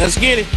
Let's get it.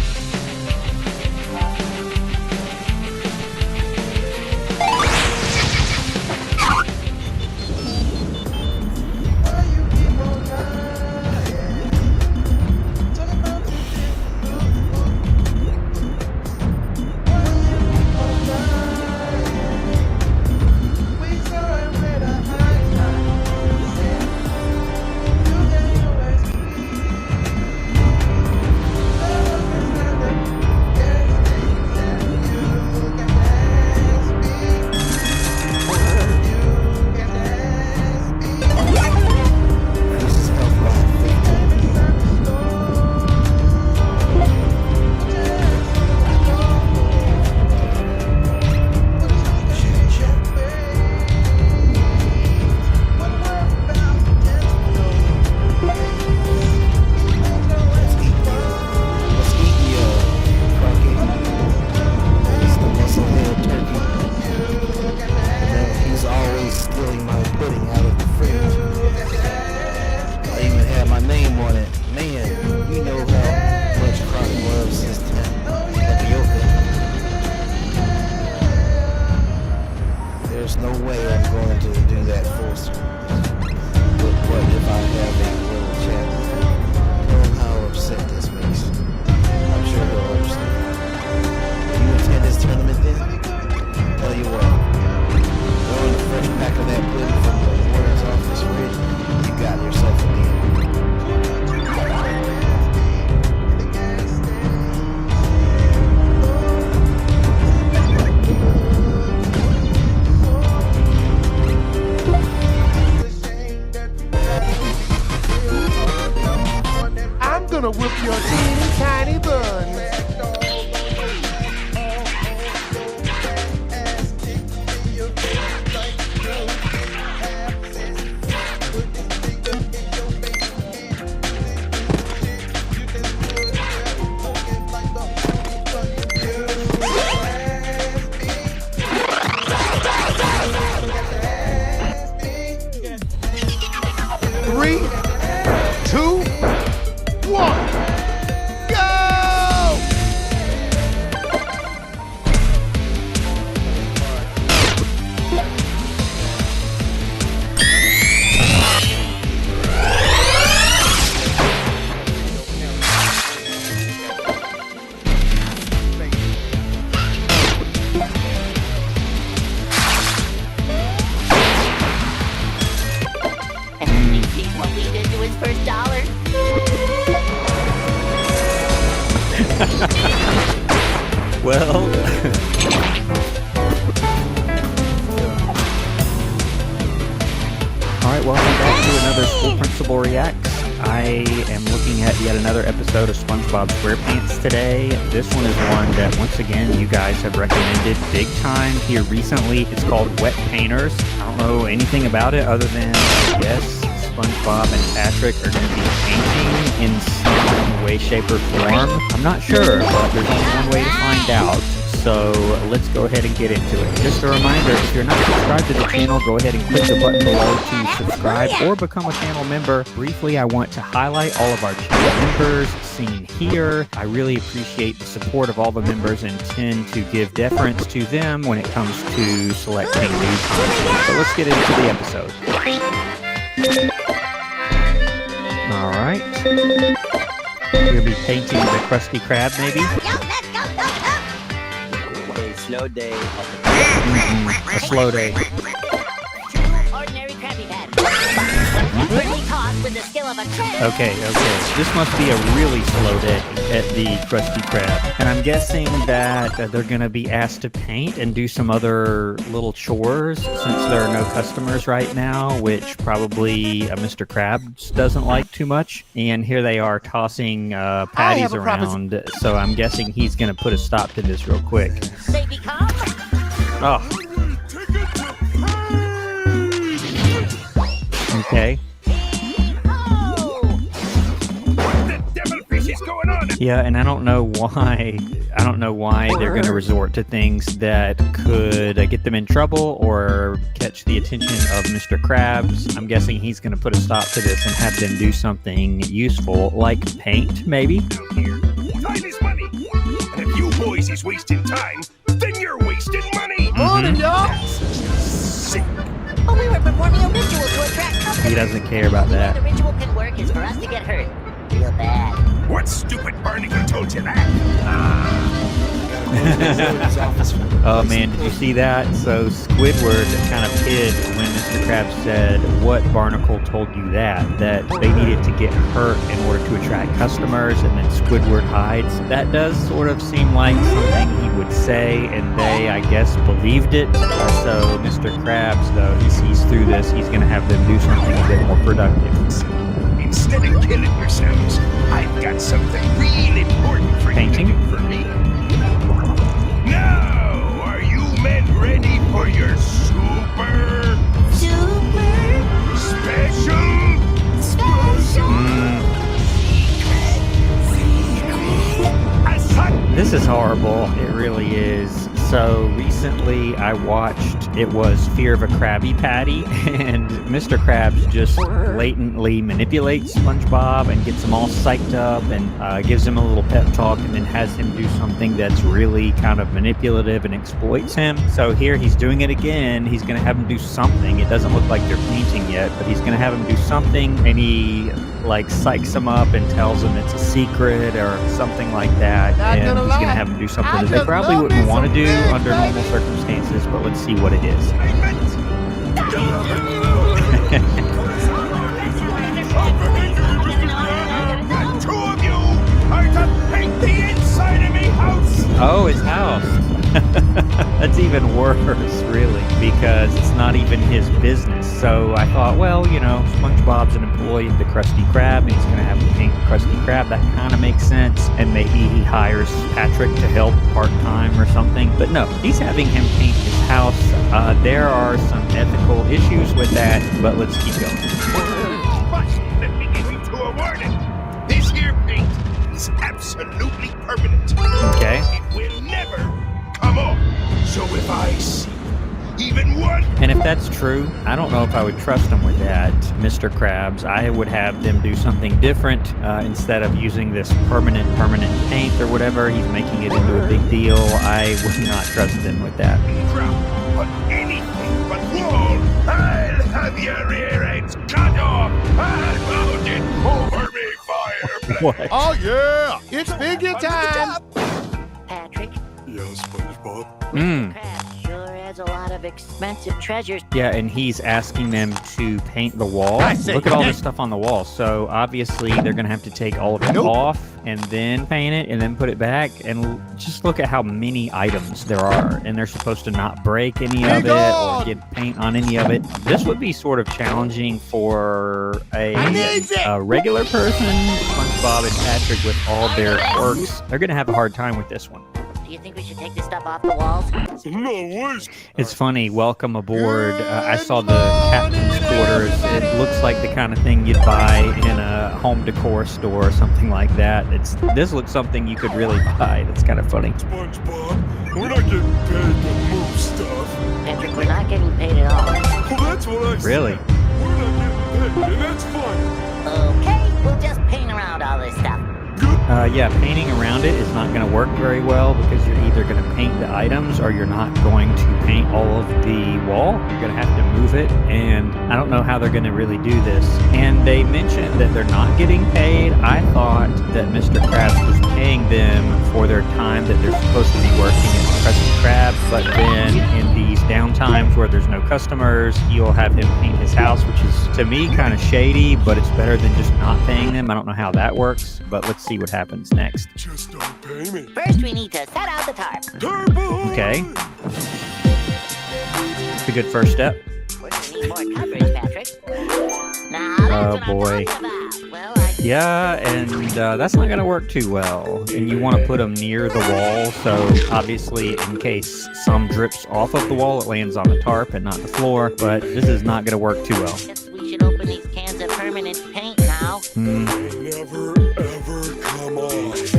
Well, alright, welcome back to another School Principal Reacts. I am looking at yet another episode of SpongeBob SquarePants today. This one is one that, once again, you guys have recommended big time here recently. It's called Wet Painters. I don't know anything about it other than, I guess, SpongeBob and Patrick are going to be painting in some way, shape, or form. I'm not sure, but there's only one way to find out. So let's go ahead and get into it. Just a reminder, if you're not subscribed to the channel, go ahead and click the button below to subscribe or become a channel member. Briefly, I want to highlight all of our channel members seen here. I really appreciate the support of all the members and tend to give deference to them when it comes to selecting new content. So let's get into the episode. Alright. We'll be painting the Krusty Krab, maybe? Slow day. A slow day. Two ordinary Krabby Patties. Quickly tossed with the skill of a cat. Okay. This must be a really slow day at the Krusty Krab. And I'm guessing that they're going to be asked to paint and do some other little chores since there are no customers right now, which probably Mr. Krabs doesn't like too much. And here they are tossing patties around, so I'm guessing he's going to put a stop to this real quick. They become... Oh. Okay. Yeah, and I don't know why they're going to resort to things that could get them in trouble or catch the attention of Mr. Krabs. I'm guessing he's going to put a stop to this and have them do something useful, like paint, maybe? he's wasting time, then you're wasting money. Morning, y'all. Sick. Oh, we were performing a ritual to attract customers. He doesn't care about The only way that. the ritual can work is for us to get hurt. Real bad. What stupid barnacle told you that? Oh man, did you see that? So Squidward kind of hid when Mr. Krabs said, "What barnacle told you that?" That they needed to get hurt in order to attract customers, and then Squidward hides. That does sort of seem like something he would say, and they, I guess, believed it. So Mr. Krabs, though, he sees through this. He's going to have them do something a bit more productive. Instead of killing yourselves, I've got something real important for Painting? you to do for me. Now, are you men ready for your super special? This is horrible. It really is. So recently I watched, it was Fear of a Krabby Patty, and Mr. Krabs just blatantly manipulates SpongeBob and gets him all psyched up and gives him a little pep talk and then has him do something that's really kind of manipulative and exploits him. So here he's doing it again. He's going to have him do something. It doesn't look like they're painting yet, but he's going to have him do something, and he like psychs him up and tells him it's a secret or something like that. Not And gonna he's lie, going to have him do something I that they just probably love wouldn't me want to some do big under normal circumstances, but let's see what it is. The two of you are to paint the inside of me house. Oh, his house. That's even worse, really, because it's not even his business. So I thought, well, you know, SpongeBob's an employee of the Krusty Krab, and he's going to have to paint the Krusty Krab. That kind of makes sense. And maybe he hires Patrick to help part-time or something. But no, he's having him paint his house. There are some ethical issues with that, but let's keep going. But let me give you two a warning. This here paint is absolutely permanent. Okay. It will never come off. So if I see even one, And if that's true, I don't know if I would trust him with that, Mr. Krabs. I would have them do something different instead of using this permanent paint or whatever. He's making it into a big deal. I would not trust them with that. drop on anything but wall, I'll have your ear ends cut off and mounted over me fireplace. What? Oh, yeah. It's figure time. Patrick, Yeah, SpongeBob. Krabs sure has a lot of expensive treasures. Yeah, and he's asking them to paint the wall. Look at all this stuff on the wall. So obviously they're going to have to take all of it off and then paint it and then put it back. And just look at how many items there are. And they're supposed to not break any of it or get paint on any of it. This would be sort of challenging for a regular person. SpongeBob and Patrick, with all their quirks, they're going to have a hard time with this one. Do you think we should take this stuff off the walls? No worries. It's funny. Welcome aboard. I saw the captain's quarters. It looks like the kind of thing you'd buy in a home decor store or something like that. This looks something you could really buy. That's kind of funny. SpongeBob, we're not getting paid to move stuff. Patrick, we're not getting paid at all. Well, that's what I said. Really? We're not getting paid, and that's fine. Okay, we'll just paint around all this stuff. Yeah, painting around it is not going to work very well because you're either going to paint the items or you're not going to paint all of the wall. You're going to have to move it, and I don't know how they're going to really do this. And they mentioned that they're not getting paid. I thought that Mr. Krabs was paying them for their time that they're supposed to be working at the Krusty Krab, but then in these downtimes where there's no customers, he'll have him paint his house, which is, to me, kind of shady, but it's better than just not paying them. I don't know how that works, but let's see what happens next. Just don't pay me. First, we need to set out the tarp. Turbo! Okay. It's a good first step. We're gonna need more coverage, Patrick. Now, that's Oh, what I'm boy. talking about. Well, Yeah, and that's not going to work too well. And you want to put them near the wall, so obviously in case some drips off of the wall, it lands on the tarp and not the floor. But this is not going to work too well. guess we should open these cans of permanent paint now. Never, ever come off.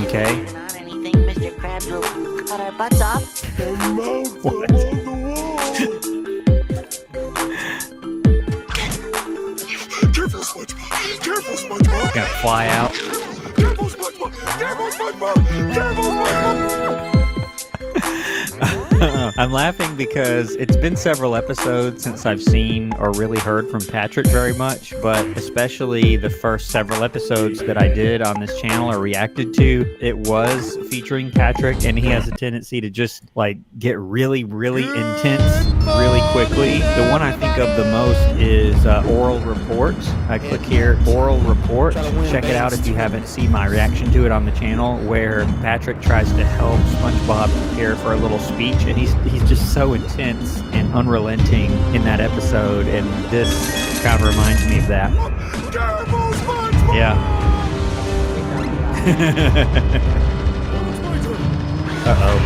Okay. Not anything, Mr. Krabs will cut our butts off. And mouth What? them on the wall. Careful, SpongeBob. Careful, SpongeBob. Gonna fly out. Careful, SpongeBob. Careful, SpongeBob. Careful, SpongeBob. I'm laughing because it's been several episodes since I've seen or really heard from Patrick very much, but especially the first several episodes that I did on this channel or reacted to, it was featuring Patrick, and he has a tendency to just like get really, really intense really quickly. The one I think of the most is Oral Report. I click here, Oral Report. Check it out if you haven't seen my reaction to it on the channel, where Patrick tries to help SpongeBob prepare for a little speech, and he's just so intense and unrelenting in that episode, and this kind of reminds me of that. Yeah. Uh-oh.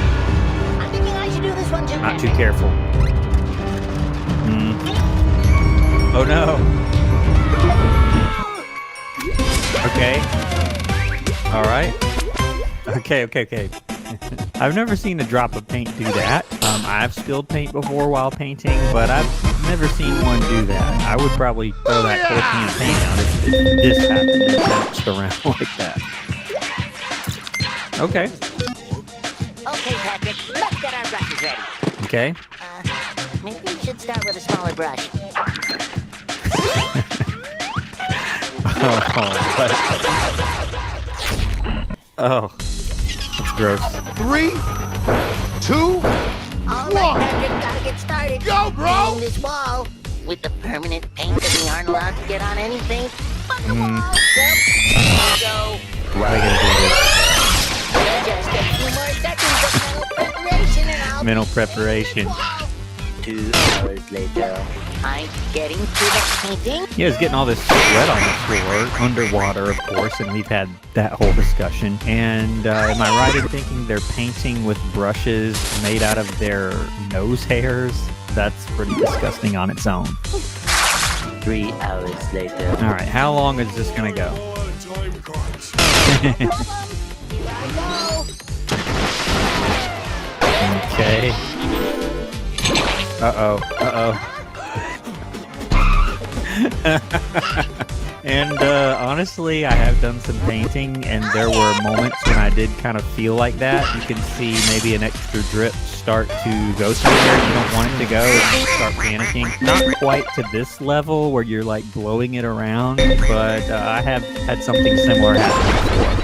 I'm thinking I should do this one too. Not too careful. Oh no. Okay. All right. Okay. I've never seen a drop of paint do that. I've spilled paint before while painting, but I've never seen one do that. I would probably throw that whole can of paint out if this happened and bounced around like that. Okay. Okay, Patrick, let's get our brushes ready. Okay. Maybe we should start with a smaller brush. Oh, that's gross. 3, 2, All right, Patrick, gotta get started. Go, bro! Painting this wall with the permanent paint that we aren't allowed to get on anything but the wall. Yep. So, Why are you gonna do just a few more seconds of mental preparation and I'll Mental preparation. 2 hours later, I'm getting to the painting. Yeah, he's getting all this sweat on the floor, underwater, of course, and we've had that whole discussion. And am I right in thinking they're painting with brushes made out of their nose hairs? That's pretty disgusting on its own. 3 hours later. All right, how long is this gonna go? Okay. Uh-oh. And honestly, I have done some painting, and there were moments when I did kind of feel like that. You can see maybe an extra drip start to go somewhere you don't want it to go, and you start panicking. Not quite to this level where you're like blowing it around, but I have had something similar happen before.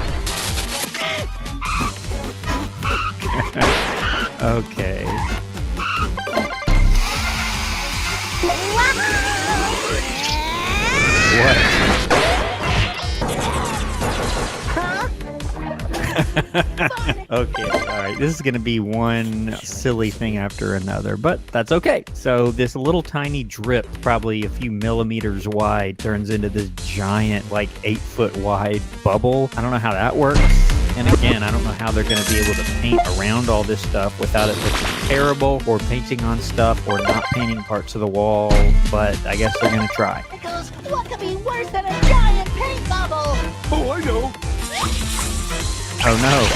Okay. What? Okay, alright, this is gonna be one silly thing after another, but that's okay. So this little tiny drip, probably a few millimeters wide, turns into this giant, like 8-foot wide bubble. I don't know how that works. And again, I don't know how they're going to be able to paint around all this stuff without it looking terrible, or painting on stuff, or not painting parts of the wall, but I guess they're going to try. Because what could be worse than a giant paint bubble? Oh, I know. Oh no,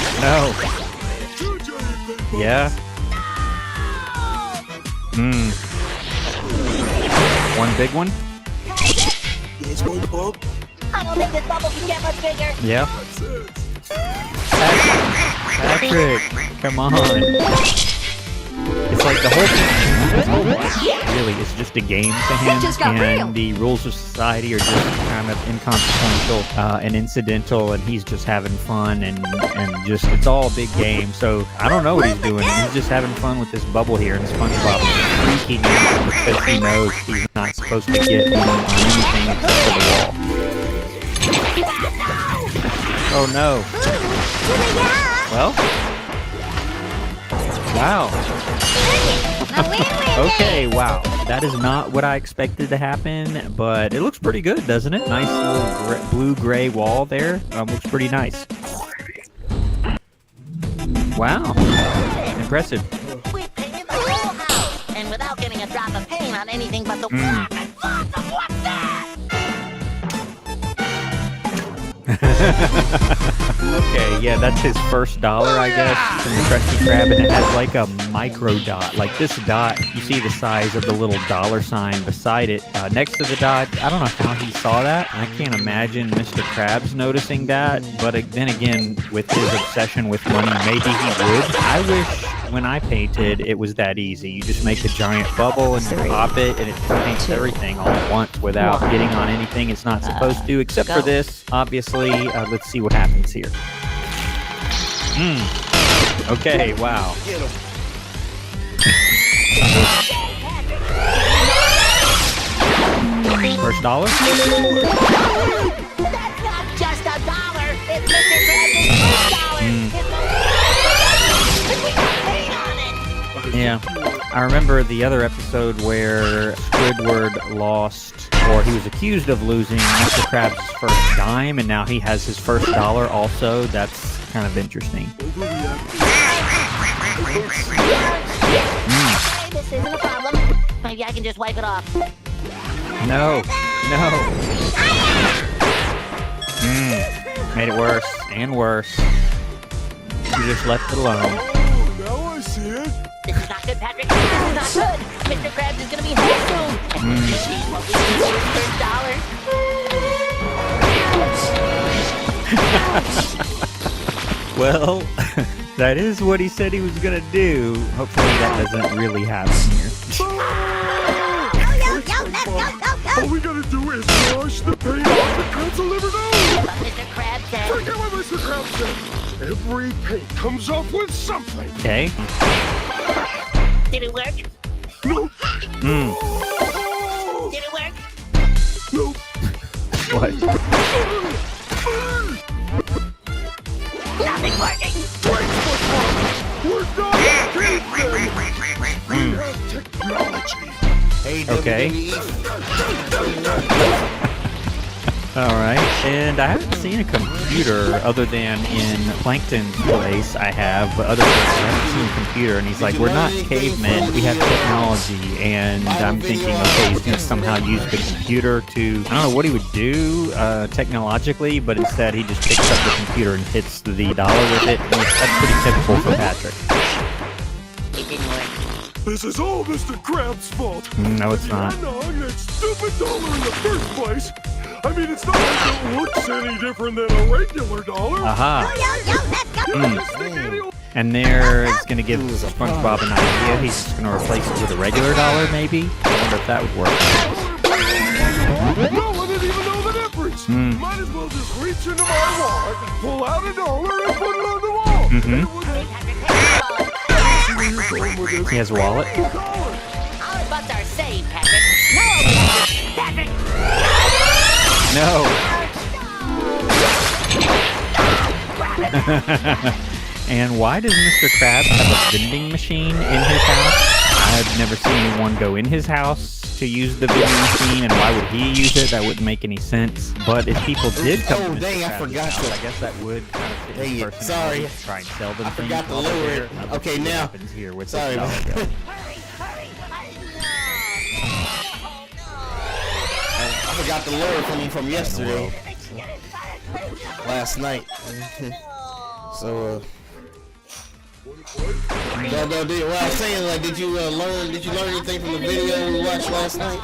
yeah. One big one? I don't think this bubble can get much bigger. Yeah. Patrick, come on. It's like the whole thing really is just a game to him, and the rules of society are just kind of inconsequential and incidental, and he's just having fun, and just, it's all a big game. So I don't know what he's doing. He's just having fun with this bubble here, and SpongeBob is freaking out because he knows he's not supposed to get on anything except for the wall. Oh no. Well. Wow. Okay, wow. That is not what I expected to happen, but it looks pretty good, doesn't it? Nice little blue-gray wall there. Looks pretty nice. Wow. Impressive. We painted the whole house, and without getting a drop of paint on anything but the wall. What's that? Okay, yeah, that's his first dollar, I guess, from the Krusty Krab, and it has like a micro dot. Like this dot, you see the size of the little dollar sign beside it. Next to the dot, I don't know how he saw that. I can't imagine Mr. Krabs noticing that, but then again, with his obsession with money, maybe he would. I wish when I painted, it was that easy. You just make a giant bubble and you pop it, and it paints everything all at once without getting on anything it's not supposed to, except for this, obviously. Let's see what happens here. Okay, wow. First dollar? That's not just $1. It's Mr. Krabs' $1. Yeah. I remember the other episode where Squidward lost, or he was accused of losing Mr. Krabs' first dime, and now he has his first dollar also. That's kind of interesting. This isn't a problem. Maybe I can just wipe it off. No. Made it worse and worse. You just left it alone. Now I see it. This is not good, Patrick. This is not good. Mr. Krabs is gonna be home soon. And she's what we need for his first $1. Well, that is what he said he was gonna do. Hopefully that doesn't really happen here. All we gotta do is wash the paint off the pretzel liver now. But Mr. Krabs said... Forget what Mr. Krabs said. Every paint comes off with something. Okay. Did it work? No. Did it work? No. What? Nothing working. We're not kidding. We have technology. Okay. Alright, and I haven't seen a computer other than in Plankton's place I have, but other places I haven't seen a computer, and he's like, we're not cavemen, we have technology, and I'm thinking, okay, he's going to somehow use the computer to, I don't know what he would do technologically, but instead he just picks up the computer and hits the dollar with it, and that's pretty typical for Patrick. It didn't work. This is all Mr. Krabs' fault. No, it's not. Knowing that stupid dollar in the first place. I mean, it's not like it looks any different than a regular dollar. Aha. And there is going to give SpongeBob an idea. He's just going to replace it with a regular dollar, maybe? I wonder if that would work. No one didn't even know the difference. Might as well just reach into my wallet, pull out a dollar, and put it on the wall. He has a wallet? Our butts are saved, Patrick. No, Patrick. No. And why does Mr. Krabs have a vending machine in his house? I've never seen anyone go in his house to use the vending machine, and why would he use it? That wouldn't make any sense. But if people did come to Mr. Dang, I Krabs' forgot house, to. I guess that would kind of fit his personality. Try and sell them I things. forgot to while lower they're it. there. Let's Okay, see what now. happens here with Sorry, this man. dollar bill. I forgot the lower from yesterday. Last night. So, what I was saying, like, did you learn anything from the video we watched last night?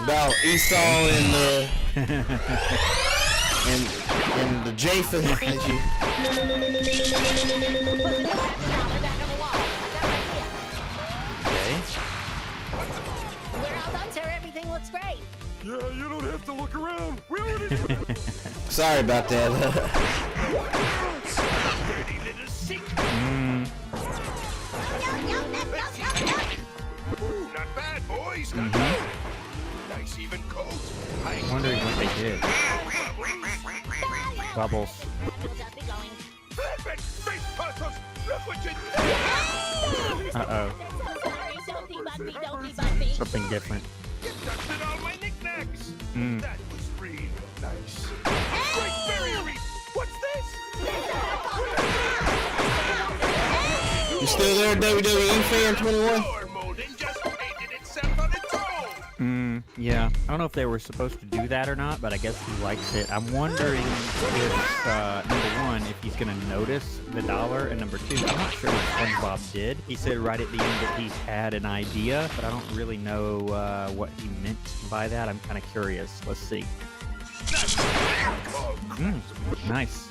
About Esau and and the Japheth that you... Okay. We're all done, sir. Everything looks great. Yeah, you don't have to look around. We already... Sorry about that. Ooh, not bad, boys. Nice even coat. I'm wondering what they did. Bubbles. Flippin' face puzzles. Look what you did. Uh-oh. Don't be Something different. You dusted all my knickknacks. That was real nice. Great berry. What's this? You still there, WWE fan 21? Flower molding just painted itself on its own. Yeah. I don't know if they were supposed to do that or not, but I guess he likes it. I'm wondering if, number one, if he's going to notice the dollar, and number two, I'm not sure what SpongeBob did. He said right at the end that he had an idea, but I don't really know what he meant by that. I'm kind of curious. Let's see. Nice.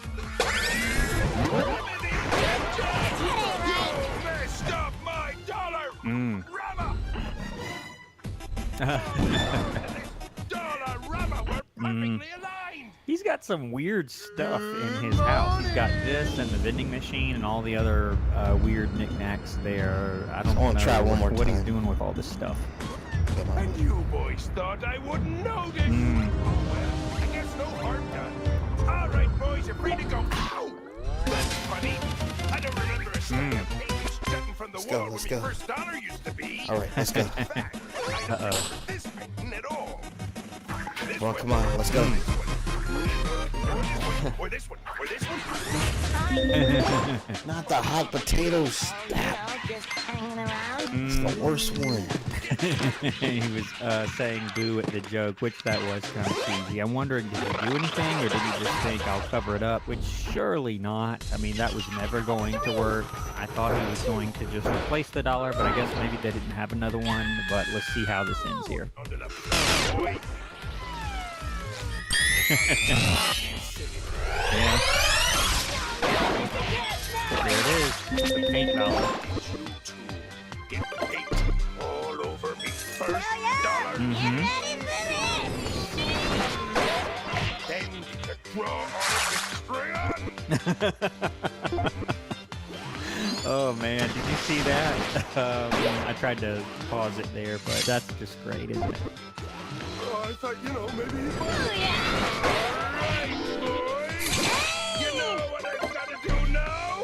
Dollar-rama, we're perfectly aligned. He's got some weird stuff in his house. He's got this and the vending machine and all the other weird knickknacks there. I don't know try one more what he's time. doing with all this stuff. And you boys thought I wouldn't notice. Oh, well, I guess no harm done. All right, boys, you're free to go. Ow! That's funny. I don't remember a stack of papers jutting from the wall let's where go. my first dollar used to be. All right, let's go. In fact, I don't remember this painting at all. This Well, one. come on, let's go. Or this one. Or this one. Not the hot potato snap. Just hanging around. It's the worst one. He was saying boo at the joke, which that was kind of cheesy. I'm wondering, did he do anything, or did he just think I'll cover it up? Which surely not. I mean, that was never going to work. I thought he was going to just replace the dollar, but I guess maybe they didn't have another one. But let's see how this ends here. Boy. Yeah. There it is. The paint dollar. Get paint all over me first dollar. Then to draw on it with crayon. Oh man, did you see that? I tried to pause it there, but that's just great, isn't it? I thought, maybe... Alright, boys. You know what I've got to do now?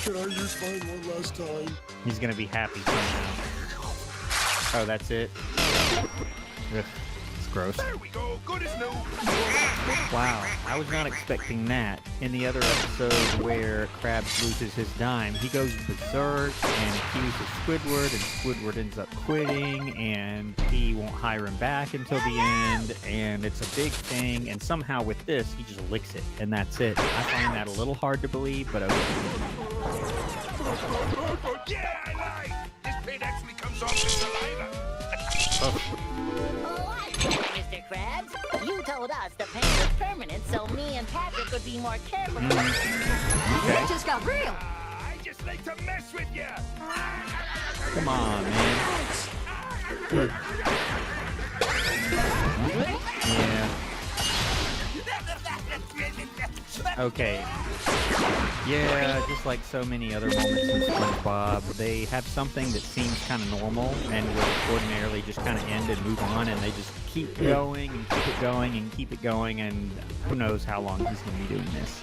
Can I use mine one last time? He's gonna be happy somehow. Oh, that's it? Ugh, it's gross. There we go. Good as new. Wow, I was not expecting that. In the other episode where Krabs loses his dime, he goes berserk and accuses Squidward, and Squidward ends up quitting, and he won't hire him back until the end, and it's a big thing, and somehow with this, he just licks it, and that's it. I find that a little hard to believe, but okay. Yeah, I lied. This paint actually comes off with saliva. Mr. Krabs, you told us the paint was permanent, so me and Patrick would be more careful. Okay. Just got real. I just like to mess with you. Come on, man. Yeah. Okay. Yeah, just like so many other moments in SpongeBob, they have something that seems kind of normal and would ordinarily just kind of end and move on, and they just keep going and keep it going and keep it going, and who knows how long he's going to be doing this.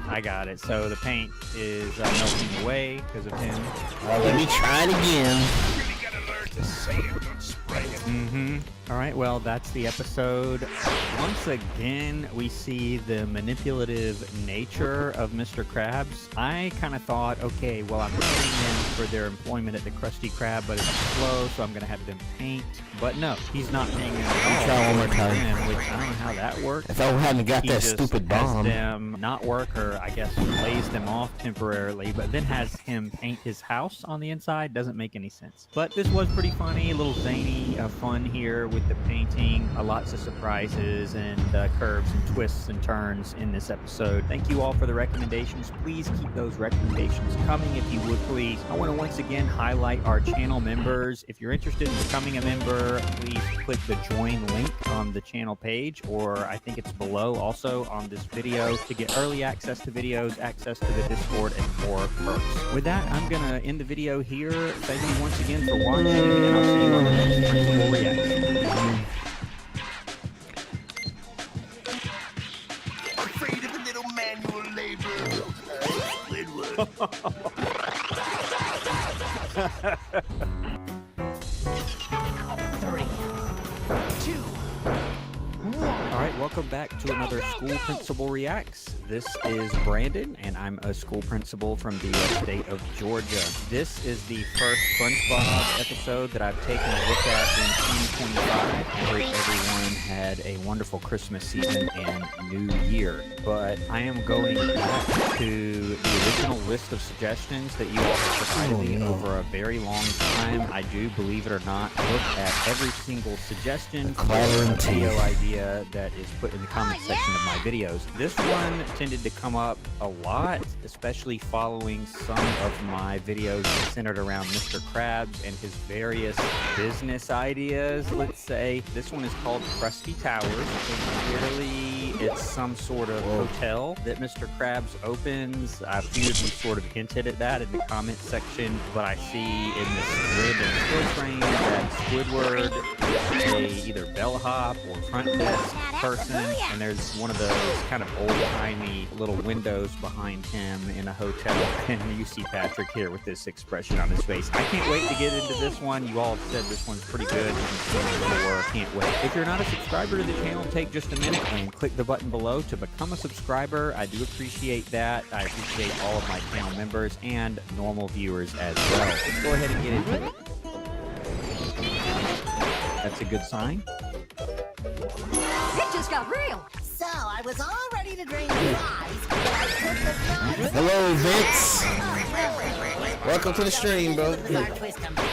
I got it. So the paint is melting away because of him. Let me try it again. Really gotta learn to say it, not spray it. All right, well, that's the episode. Once again, we see the manipulative nature of Mr. Krabs. I kind of thought, okay, well, I'm paying them for their employment at the Krusty Krab, but it's slow, so I'm going to have them paint. But no, he's not paying them at all. Try one more time. Which I don't know how that works. If I hadn't got He that just stupid has bomb. them not work, or I guess lays them off temporarily, but then has him paint his house on the inside. Doesn't make any sense. But this was pretty funny, a little zany fun here with the painting. Lots of surprises and curves and twists and turns in this episode. Thank you all for the recommendations. Please keep those recommendations coming if you would, please. I want to once again highlight our channel members. If you're interested in becoming a member, please click the join link on the channel page, or I think it's below also on this video, to get early access to videos, access to the Discord, and more perks. With that, I'm going to end the video here. Thank you once again for watching, and I'll see you on the next Principal Reaction. Afraid of a little manual labor. All right, welcome back to another School Principal Reacts. This is Brandon, and I'm a school principal from the state of Georgia. This is the first SpongeBob episode that I've taken a look at in 2025. I hope everyone had a wonderful Christmas season and New Year. But I am going back to the original list of suggestions that you all have provided me over a very long time. I do, believe it or not, look at every single suggestion for clattering a video teeth. idea that is put in the comment section of my videos. This one tended to come up a lot, especially following some of my videos centered around Mr. Krabs and his various business ideas, let's say. This one is called Krusty Towers, and clearly it's some sort of hotel that Mr. Krabs opens. A few of you sort of hinted at that in the comment section, but I see in this random still frame that Squidward is a either bellhop or front desk person, and there's one of those kind of old-timey little windows behind him in a hotel, and you see Patrick here with this expression on his face. I can't wait to get into this one. You all have said this one's pretty good. Can't wait. If you're not a subscriber to the channel, take just a minute and click the button below to become a subscriber. I do appreciate that. I appreciate all of my channel members and normal viewers as well. Let's go ahead and get into it. That's a good sign. It just got real. So, I was all ready to drain the flies, but I took the flies. Hello, Vince. Welcome to the stream, bro. Our twist comes in.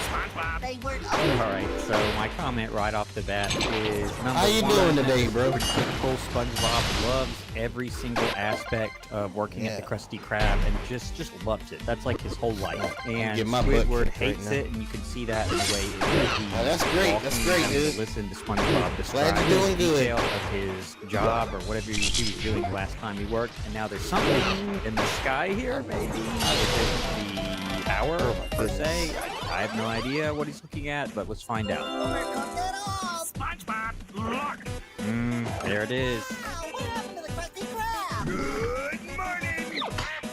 They were Alright, so my comment right off the bat is number How you one, doing today, bro? Typical SpongeBob loves every single aspect of working at the Krusty Krab and just loves it. That's like his whole life. And Get my butt Squidward kicked right hates now. it, and you can see that in the way he that's great. That's great, dude. Listen to SpongeBob describe Glad you're doing the good. detail of his job or whatever he was doing last time he worked. And now there's something in the sky here, maybe. Is it the tower per se? I have no idea what he's looking at, but let's find out. overcooked it all. SpongeBob, look! There it is. Oh, what happened to the Krusty Krab? Good morning!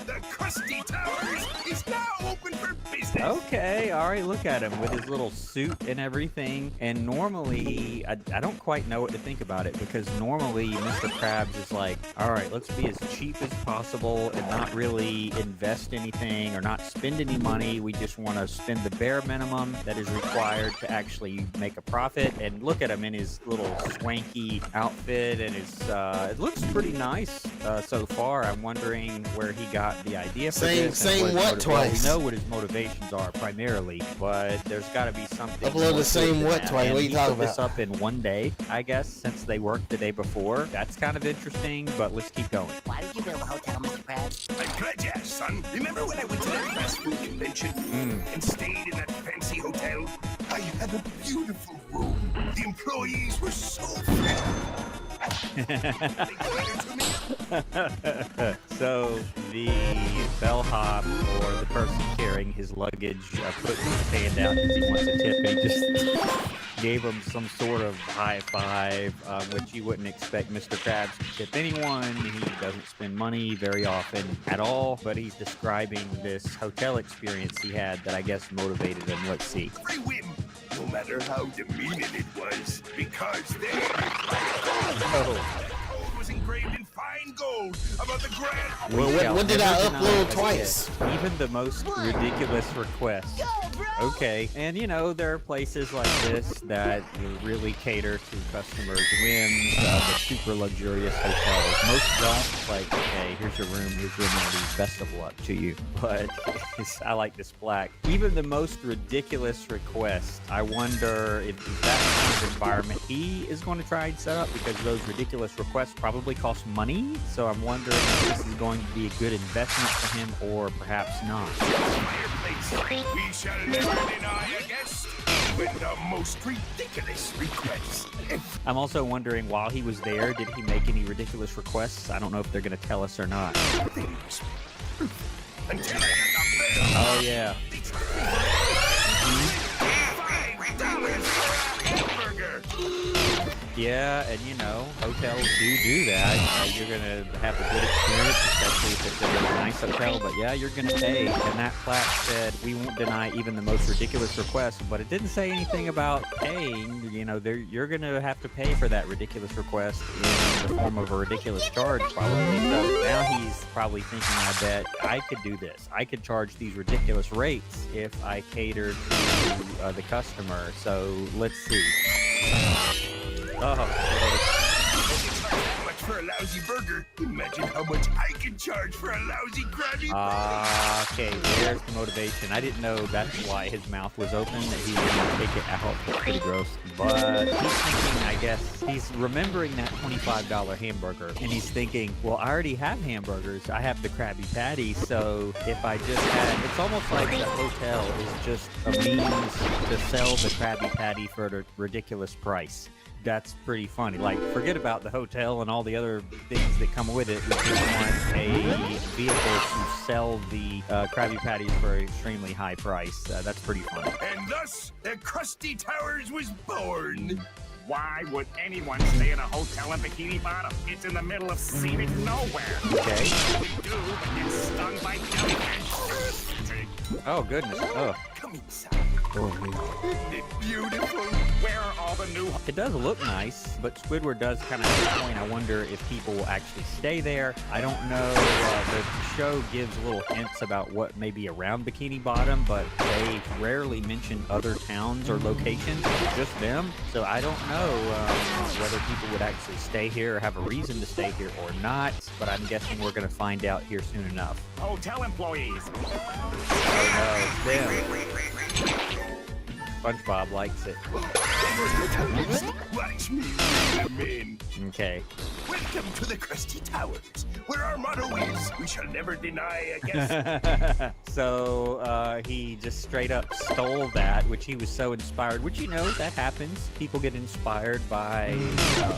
The Krusty Towers is now open for business! Okay, alright, look at him with his little suit and everything. And normally, I don't quite know what to think about it, because normally Mr. Krabs is like, alright, let's be as cheap as possible and not really invest anything or not spend any money. We just want to spend the bare minimum that is required to actually make a profit. And look at him in his little swanky outfit, and his it looks pretty nice so far. I'm wondering where he got the idea for this. and Same his what motiv- twice? We know what his motivations are primarily, but there's got to be something. Upload more the to same it than what that. twice? And What are you he talking put this about? up in one day, I guess, since they worked the day before. That's kind of interesting, but let's keep going. Why did you build a hotel, Mr. Krabs? I'm glad you asked, son. Remember when I went to that fast food convention and stayed in that fancy hotel? I had a beautiful room. The employees were so friendly. They catered to me. So the bellhop or the person carrying his luggage put his hand out because he wants a tip, and he just gave him some sort of high five, which you wouldn't expect Mr. Krabs to tip anyone. He doesn't spend money very often at all, but he's describing this hotel experience he had that I guess motivated him. Let's see. Every whim, no matter how demeaning it was, because there, Oh. code was engraved in fine gold about the grand. Well, shall what did never I deny upload that twice? Even the most ridiculous requests. Okay, and you know, there are places like this that really cater to customers' whims, the super luxurious hotels. Most don't. It's like, okay, here's your room, here's your amenities, best of luck to you. But I like this plaque. Even the most ridiculous request, I wonder if that kind of environment he is going to try and set up, because those ridiculous requests probably cost money. So I'm wondering if this is going to be a good investment for him or perhaps not. Fireplace. We shall never deny a guest, even the most ridiculous requests. I'm also wondering, while he was there, did he make any ridiculous requests? I don't know if they're going to tell us or not. Things. Until I got the bill. Oh, yeah. $5 for a hamburger. Yeah, and you know, hotels do that. You're going to have a good experience, especially if it's a really nice hotel, but yeah, you're going to pay. And that plaque said, we won't deny even the most ridiculous request, but it didn't say anything about paying. You know, you're going to have to pay for that ridiculous request in the form of a ridiculous charge, probably. So now he's probably thinking, I bet I could do this. I could charge these ridiculous rates if I cater to the customer. So let's see. Oh, They charge that much for a lousy burger. imagine how much I can charge for a lousy Krabby Patty. Okay, there's the motivation. I didn't know that's why his mouth was open, that he didn't take it out. It's pretty gross. But he's thinking, I guess, he's remembering that $25 hamburger, and he's thinking, well, I already have hamburgers. I have the Krabby Patty, so if I just had... It's almost like the hotel is just a means to sell the Krabby Patty for a ridiculous price. That's pretty funny. Like, forget about the hotel and all the other things that come with it. We just want a vehicle to sell the Krabby Patties for an extremely high price. That's pretty funny. And thus, the Krusty Towers was born. Why would anyone stay in a hotel in Bikini Bottom? It's in the middle of scenic nowhere. Okay. We do, but get stung by jellyfish. Oh, goodness. Oh. Come inside. Isn't it beautiful? Where are all the new... It does look nice, but Squidward does kind of have a point. I wonder if people will actually stay there. I don't know. The show gives little hints about what may be around Bikini Bottom, but they rarely mention other towns or locations, just them. So I don't know whether people would actually stay here or have a reason to stay here or not, but I'm guessing we're going to find out here soon enough. Hotel employees. Oh no, it's them. SpongeBob likes it. Watch me come in. Okay. Welcome to the Krusty Towers, where our motto is, we shall never deny a guest. So he just straight up stole that, which he was so inspired, which, you know, that happens. People get inspired by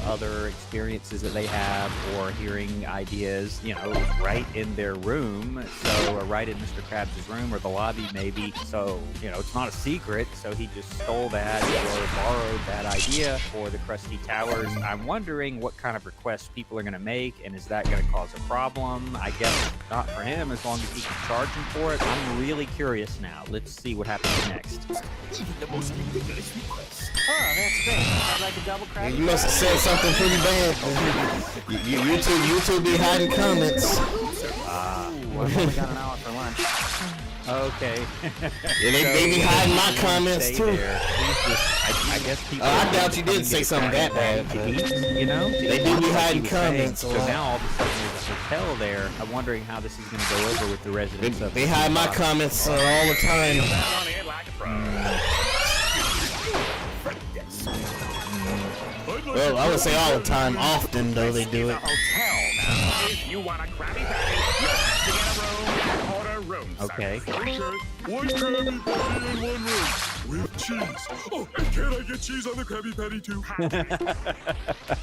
other experiences that they have or hearing ideas, you know, right in their room. So right in Mr. Krabs' room or the lobby maybe. So, you know, it's not a secret. So he just stole that or borrowed that idea for the Krusty Towers. I'm wondering what kind of requests people are going to make, and is that going to cause a problem? I guess not for him, as long as he can charge him for it. I'm really curious now. Let's see what happens next. Even the most ridiculous requests. Oh, that's great. I'd like a double Krabby. You must have said something pretty bad. YouTube be hiding comments. Well, we only got an hour for lunch. Okay. Yeah, they be hiding my comments Stay too. there. He's just, I guess people. I doubt you did say something that bad. To eat, you know? They do be hiding He was saying. comments a So lot. now all of a sudden there's a hotel there. I'm wondering how this is going to go over with the residents of. They hide my comments all the time. On it like a pro. Well, I would say all the time. Often, though, they do It's a it. hotel now. If you want a Krabby Patty, you have to get a room and order room Okay. service. Okay, one Krabby Patty in one room with cheese. Oh, and can I get cheese on the Krabby Patty too?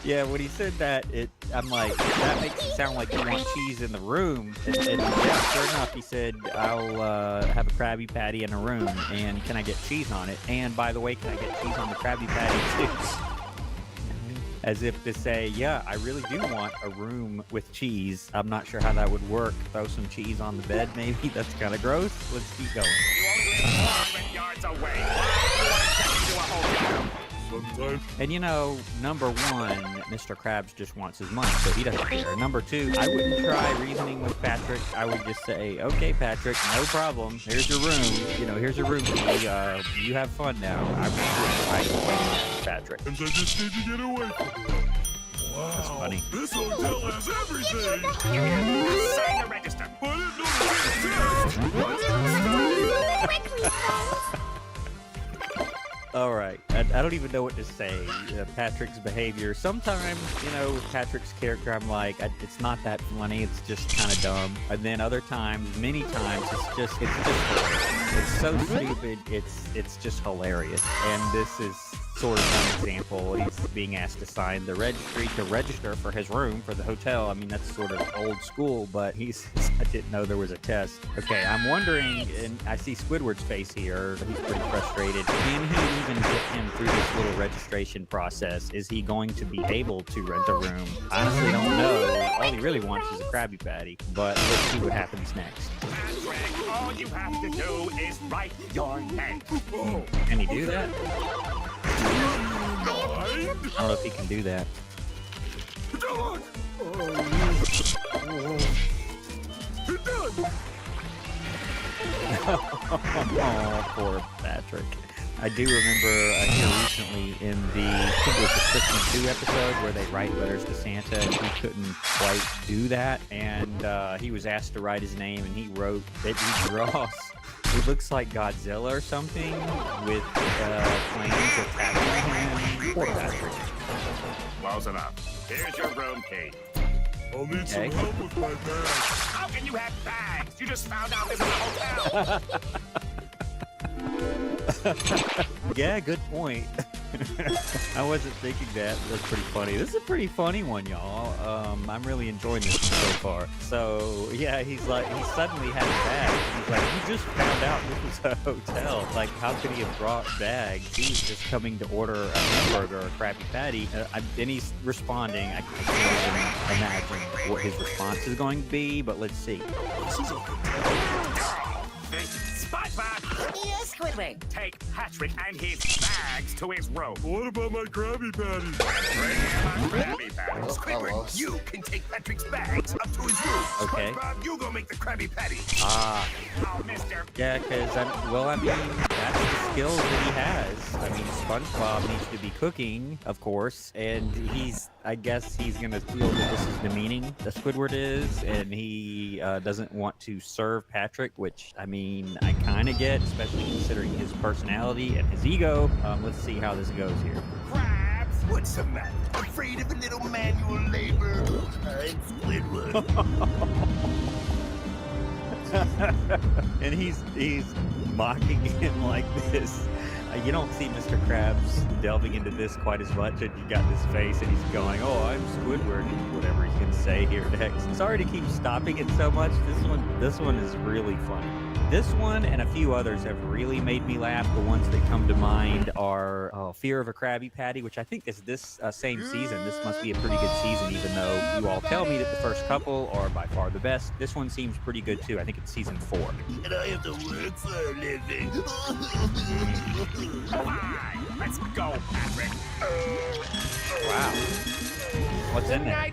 Yeah, when he said that, I'm like, that makes it sound like you want cheese in the room. And yeah, sure enough, he said, I'll have a Krabby Patty in a room, and can I get cheese on it? And by the way, can I get cheese on the Krabby Patty too? As if to say, yeah, I really do want a room with cheese. I'm not sure how that would work. Throw some cheese on the bed, maybe? That's kind of gross. Let's keep going. You only live 400 yards away. Why do you want to check into a hotel? Sometimes. And you know, number one, Mr. Krabs just wants his money, so he doesn't care. Number two, I wouldn't try reasoning with Patrick. I would just say, okay, Patrick, no problem. Here's your room. You know, here's your room key. You have fun now. I wouldn't try Patrick. I just need to get away from it. Wow. That's funny. This hotel has everything. Sign the register. I didn't know there was a test. All right. I don't even know what to say. Patrick's behavior. Sometimes, you know, with Patrick's character, I'm like, it's not that funny. It's just kind of dumb. And then other times, many times, it's just hilarious. It's so stupid. It's just hilarious. And this is sort of one example. He's being asked to sign the registry to register for his room for the hotel. I mean, that's sort of old school, but I didn't know there was a test. Okay, I'm wondering, and I see Squidward's face here. He's pretty frustrated. Can he even get him through this little registration process? Is he going to be able to rent a room? I honestly don't know. All he really wants is a Krabby Patty, but let's see what happens next. Patrick, all you have to do is write your name. Can he do that? Mind? I don't know if he can do that. Dog. Done. Oh, poor Patrick. I do remember here recently in the, I think it was the Christmas 2 episode where they write letters to Santa, and he couldn't quite do that, and he was asked to write his name, and he wrote that he draws. It looks like Godzilla or something with planes attacking him. Poor Patrick. Close enough. Here's your room key. I'll need some Okay. help with my bag. How can you have bags? You just found out this is a hotel. Yeah, good point. I wasn't thinking that. That's pretty funny. This is a pretty funny one, y'all. I'm really enjoying this one so far. So, yeah, he's like, he suddenly had a bag. He's like, you just found out this was a hotel. Like, how could he have brought bags? He was just coming to order a hamburger or a Krabby Patty. And he's responding. I can't even imagine what his response is going to be, but let's see. SpongeBob, Yes, Squidward. take Patrick and his bags to his room. What about my Krabby Patty? Bring him a Krabby Patty. Squidward, you can take Patrick's bags up to his room. Okay. SpongeBob, you go make the Krabby Patty. Ah. Oh, mister. Yeah, because, I mean, that's the skills that he has. I mean, SpongeBob needs to be cooking, of course, and I guess he's going to feel that this is demeaning, that Squidward is, and he doesn't want to serve Patrick, which, I mean, I kind of get, especially considering his personality and his ego. Let's see how this goes here. Crabs. What's the matter? Afraid of a little manual labor? I'm Squidward. And he's mocking him like this. You don't see Mr. Krabs delving into this quite as much, and you got this face, and he's going, "Oh, I'm Squidward," and whatever he's gonna say here next. Sorry to keep stopping it so much. This one is really funny. This one and a few others have really made me laugh. The ones that come to mind are Fear of a Krabby Patty, which I think is this same season. This must be a pretty good season, even though you all tell me that the first couple are by far the best. This one seems pretty good too. I think it's season 4. And I have to work for a living. Fine. Let's go, Patrick. Wow. What's in there?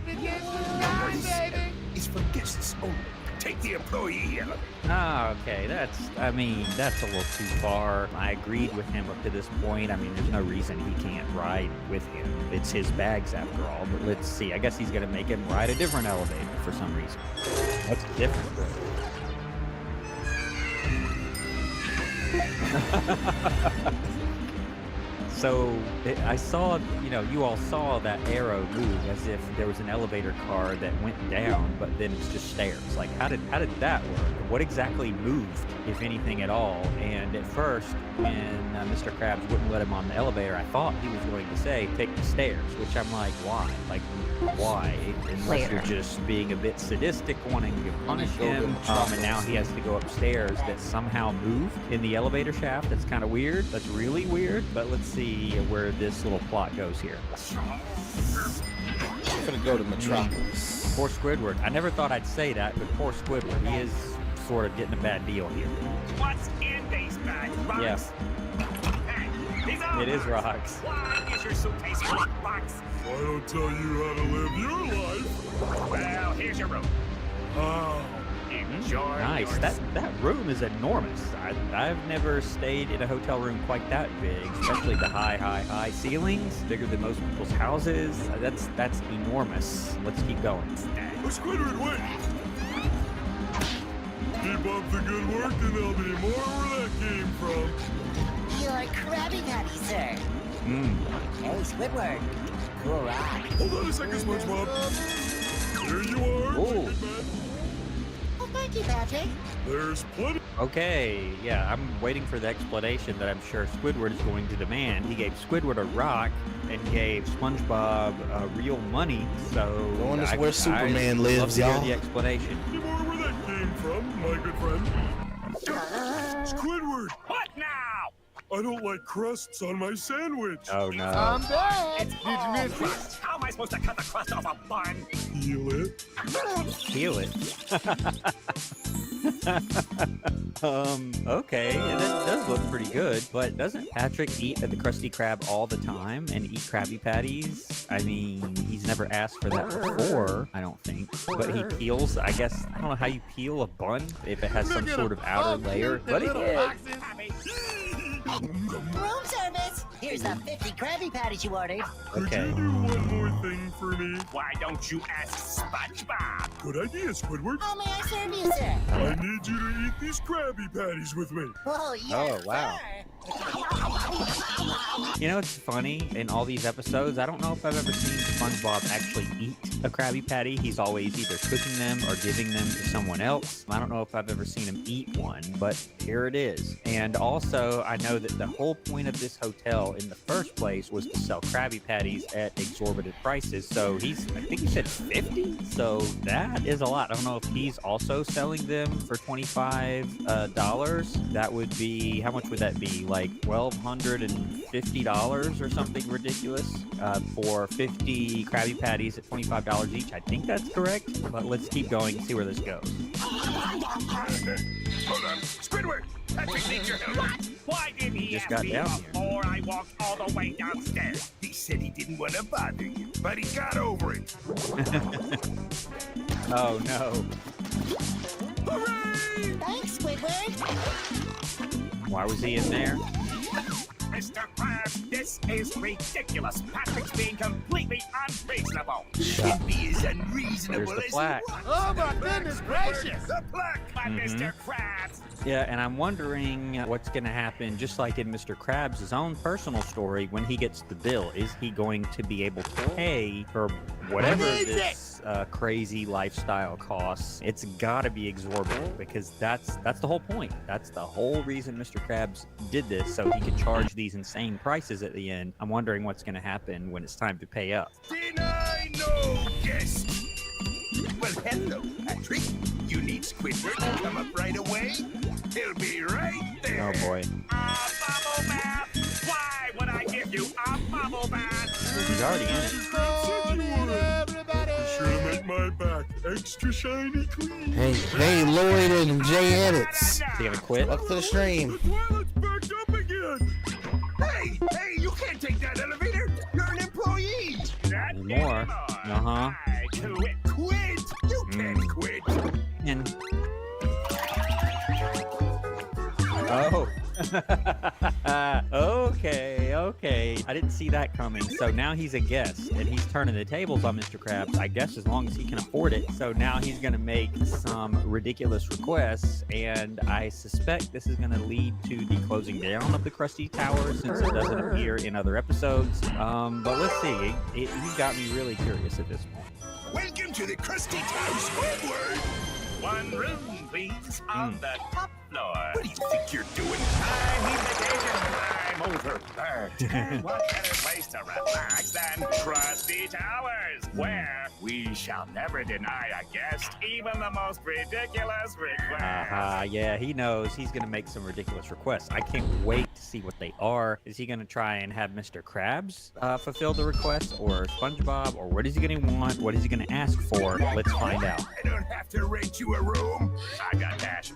It's for guests only. Take the employee element. Ah, okay. That's a little too far. I agreed with him up to this point. I mean, there's no reason he can't ride with him. It's his bags after all. But let's see. I guess he's going to make him ride a different elevator for some reason. What's different? So I saw, you all saw that arrow move as if there was an elevator car that went down, but then it's just stairs. Like, how did that work? What exactly moved, if anything at all? And at first, when Mr. Krabs wouldn't let him on the elevator, I thought he was going to say, take the stairs, which I'm like, why? Like, why? Unless you're just being a bit sadistic, wanting to punish him, and now he has to go upstairs that somehow moved in the elevator shaft. That's kind of weird. That's really weird. But let's see where this little plot goes here. I'm gonna go to Metropolis. Poor Squidward. I never thought I'd say that, but poor Squidward. He is sort of getting a bad deal here. What's in these bags? Rocks? Yes. Hey, these are It is rocks. Why is your suitcase full of rocks? I don't tell you how to live your life. Well, here's your room. Ah, Enjoy. Nice. your That room is enormous. I've never stayed in a hotel room quite that big, especially the high ceilings, bigger than most people's houses. That's enormous. Let's keep going. oh, Squidward, wait. Keep up the good work, and there'll be more where that came from. Your Krabby Patty, sir. Hey, Squidward. Cool rock. Hold on a second, SpongeBob. Here you are, Ooh. Wicked Man. Well, thank you, Patrick. There's plenty. Okay, yeah, I'm waiting for the explanation that I'm sure Squidward is going to demand. He gave Squidward a rock and gave SpongeBob real money, so Going to where Superman I'd lives, love to hear y'all. the explanation. Plenty more where that came from, my good friend. Squidward, What now? I don't like crusts on my sandwich. Oh no. It's all crust. How am I supposed to cut the crust off a bun? Feel it? Peel it. Okay, and that does look pretty good, but doesn't Patrick eat at the Krusty Krab all the time and eat Krabby Patties? I mean, he's never asked for that before, I don't think. But he peels, I guess, I don't know how you peel a bun if it has some sort of outer layer, but he did. Happy. Room service. Here's the 50 Krabby Patties you ordered. Okay. Could you do one more thing for me? Why don't you ask SpongeBob? Good idea, Squidward. How may I serve you, sir? I need you to eat these Krabby Patties with me. Oh, yes, Oh, wow. sir. You know, it's funny, in all these episodes, I don't know if I've ever seen SpongeBob actually eat a Krabby Patty. He's always either cooking them or giving them to someone else. I don't know if I've ever seen him eat one, but here it is. And also, I know that the whole point of this hotel in the first place was to sell Krabby Patties at exorbitant prices. So I think he said 50. So that is a lot. I don't know if he's also selling them for $25. That would be, how much would that be? Like $1,250 or something ridiculous for 50 Krabby Patties at $25 each. I think that's correct, but let's keep going and see where this goes. Hold on. Squidward! Patrick needs your help. Why didn't he Just ask got me down here. before I walked all the way downstairs? He said he didn't want to bother you, but he got over it. Oh no. Hooray! Thanks, Squidward. Why was he in there? Mr. Krabs, this is ridiculous. Patrick's being completely unreasonable. Can be as There's unreasonable the as plaque. you want. Oh, my goodness gracious. The plaque! But Mr. Krabs, Yeah, and I'm wondering what's going to happen, just like in Mr. Krabs' own personal story, when he gets the bill. Is he going to be able to pay for whatever this crazy lifestyle costs? It's got to be exorbitant, because that's the whole point. That's the whole reason Mr. Krabs did this, so he could charge these insane prices at the end. I'm wondering what's going to happen when it's time to pay up. Deny no guest. Well, hello, Patrick. You need Squidward to come up right away? He'll be right there. Oh boy. a bubble bath. Why would I give you a bubble bath? He's already in it. Be sure to make my back extra shiny clean. Hey, Lloyd and Jay Edits. Is he going to quit? Welcome to the stream. The toilet's backed up again. Hey, you can't take that elevator. You're an employee. Not Anymore. Uh-huh. I quit. Quit. You can't quit. And oh. Okay. I didn't see that coming. So now he's a guest, and he's turning the tables on Mr. Krabs, I guess, as long as he can afford it. So now he's going to make some ridiculous requests, and I suspect this is going to lead to the closing down of the Krusty Tower, since it doesn't appear in other episodes. But let's see. He got me really curious at this point. Welcome to the Krusty Tower, Squidward. One room, please, on the top floor. What do you think you're doing? I need vacation. I'm overworked. And what better place to relax than Krusty Towers, where we shall never deny a guest even the most ridiculous request. Yeah, he knows he's going to make some ridiculous requests. I can't wait to see what they are. Is he going to try and have Mr. Krabs fulfill the request, or SpongeBob, or what is he going to want? What is he going to ask for? Let's find out. I don't have to rent you a room. I got cash.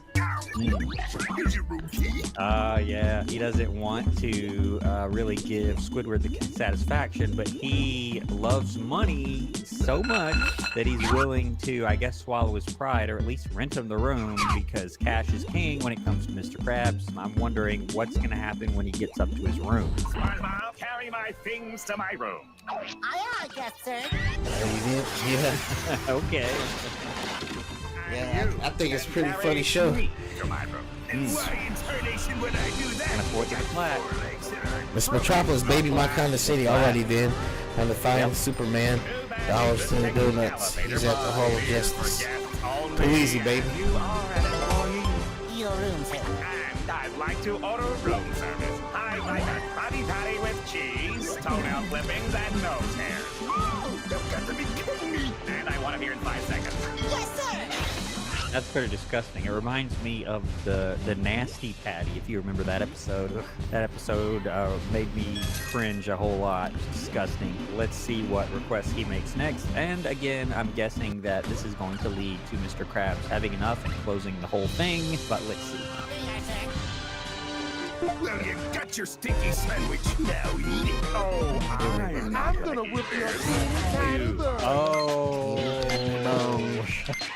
Here's your room key. Yeah, he doesn't want to really give Squidward the satisfaction, but he loves money so much that he's willing to, I guess, swallow his pride, or at least rent him the room, because cash is king when it comes to Mr. Krabs. I'm wondering what's going to happen when he gets up to his room. SpongeBob, carry my things to my room. Aye, guest sir. There you did. Yeah. Okay. Yeah, I think it's a pretty funny show. Me to my room. And why in tarnation would I do that? And a fourth of the flat. Miss Metropolis, baby, my kind of city already did. And the final Superman, Dollars to the Donuts. He's at the Hall of Justice. Too easy, baby. You are an employee. Your room, sir. And I'd like to order room service. I'd like a Krabby Patty with cheese, toenail clippings, and nose hair. Oh, you've got to be kidding me. And I want to be here in 5 seconds. Yes, sir. That's pretty disgusting. It reminds me of the nasty patty, if you remember that episode. That episode made me cringe a whole lot. It's disgusting. Let's see what request he makes next. And again, I'm guessing that this is going to lead to Mr. Krabs having enough and closing the whole thing, but let's see. Here, sir. Well, you got your stinky sandwich. Now eat it. Oh, I'm gonna whip you up. Oh, no.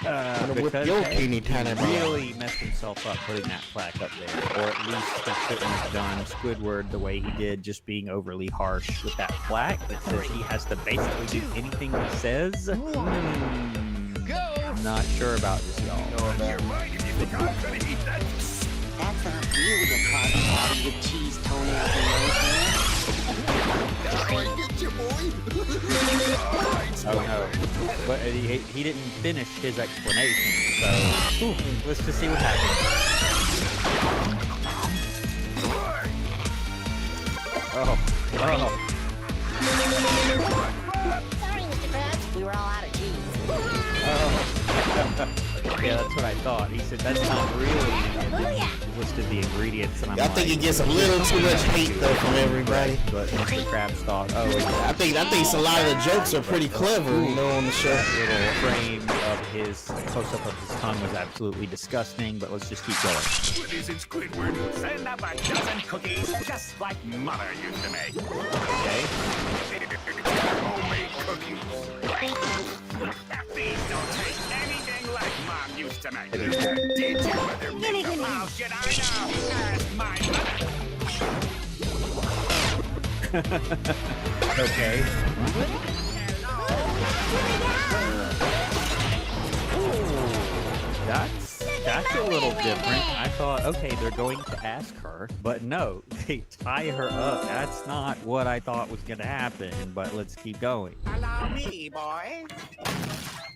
Whip because your hey, teeny tiny he ball. really messed himself up putting that plaque up there, or at least he shouldn't have done Squidward the way he did, just being overly harsh with that plaque that says he has to basically do anything he says. I'm not sure about this, y'all. You're mine if you think I'm gonna eat that. That's not really a cotton body with cheese toenails and nose hair. I get you, boy. Oh no. But he didn't finish his explanation, so let's just see what happens. Oh. Sorry, Mr. Krabs. We were all out of cheese. Yeah, that's what I thought. He said that's not really. And then he listed the ingredients, and I'm I like, think he gets a little too much hate though from everybody. But Mr. Krabs thought, oh, it's I think a lot of the jokes are pretty clever, you know, on the show. that little frame of his close-up of his tongue was absolutely disgusting. But let's just keep going. What is it, Squidward? Send up a dozen cookies, just like Mother used to make. Okay. Homemade cookies. These don't taste anything like Mom used to make. Did your mother make them? How should I know? Ask my mother. Okay. That's a little different. I thought, okay, they're going to ask her, but no, they tie her up. That's not what I thought was going to happen, but let's keep going. Allow me, boy.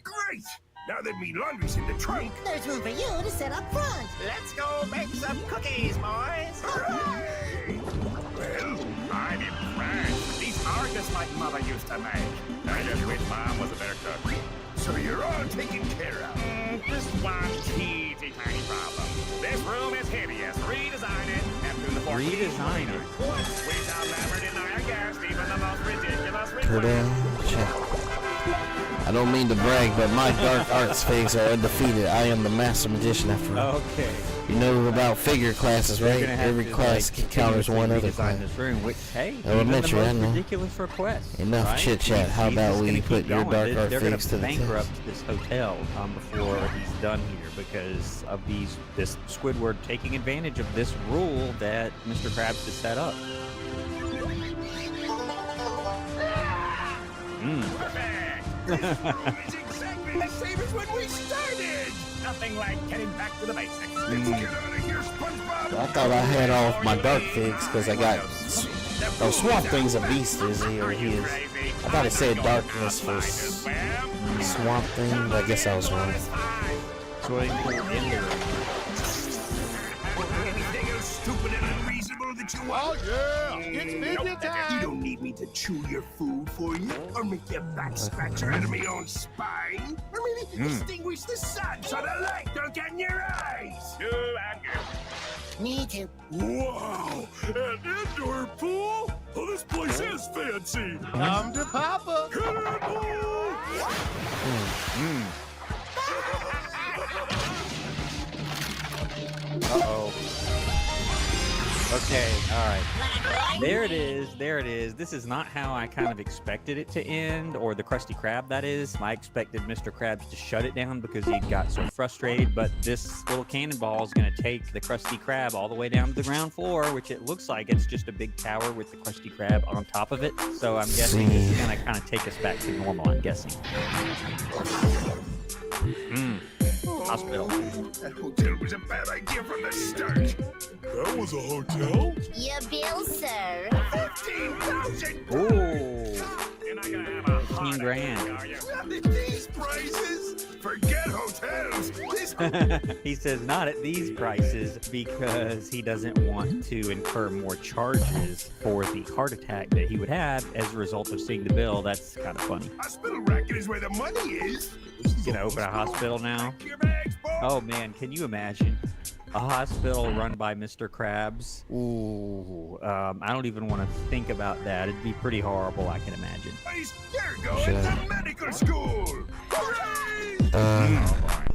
Great! Now that me laundry's in the trunk. There's room for you to sit up front. Let's go make some cookies, boys. Hooray! Well, I'm impressed. These are just like Mother used to make. I just wish Mom was a better cook. so you're all taken care of. Just one teensy tiny problem. This room is hideous. Redesign it, and through the 14 Redesign it. we shall never deny a guest even the most ridiculous Ta-da. request. I don't mean to brag, but my dark arts figs are undefeated. I am the master magician after all. Okay. You know about figure classes, They're right? gonna have Every to, class like, counters one other redesign class. this room, which, hey, Elementary, even I the know. most ridiculous request. Enough right? chit-chat. How He's about just we gonna put keep your going. dark art They're figs to gonna the bankrupt test. this hotel before he's done here because of this Squidward taking advantage of this rule that Mr. Krabs has set up. Perfect. It's exactly the same as when we started. Nothing like getting back to the basics. Let's get out of here, SpongeBob. I thought I had off my dark figs because I got Swamp Thing's a beast, is he? Or he is. I thought it said darkness for Swamp Thing, but I guess I was wrong. Anything else stupid and unreasonable that you want? Oh, yeah. It's video You time. don't need me to chew your food for you, or make your back scratcher out of my own spine, or maybe extinguish the sun so the light don't get in your eyes. You and you. Me too. Wow. An indoor pool? Oh, this place is fancy. Come to Papa. Cannonball! Uh-oh. Okay, alright. There it is, there it is. This is not how I kind of expected it to end, or the Krusty Krab, that is. I expected Mr. Krabs to shut it down because he got so frustrated, but this little cannonball is going to take the Krusty Krab all the way down to the ground floor, which it looks like it's just a big tower with the Krusty Krab on top of it. So I'm guessing this is going to kind of take us back to normal, I'm guessing. Hospital. That hotel was a bad idea from the start. That was a hotel? Your bill, sir. 15,000. Ooh. You're not gonna have a 15 grand. are you? Not at these prices. Forget hotels. This He says not at these prices because he doesn't want to incur more charges for the heart attack that he would have as a result of seeing the bill. That's kind of funny. hospital racket is where the money is. He's gonna open a hospital now. Your bags, boy. Oh man, can you imagine a hospital run by Mr. Krabs? Ooh, I don't even want to think about that. It'd be pretty horrible, I can imagine. Boys, you're going to medical school. Hooray!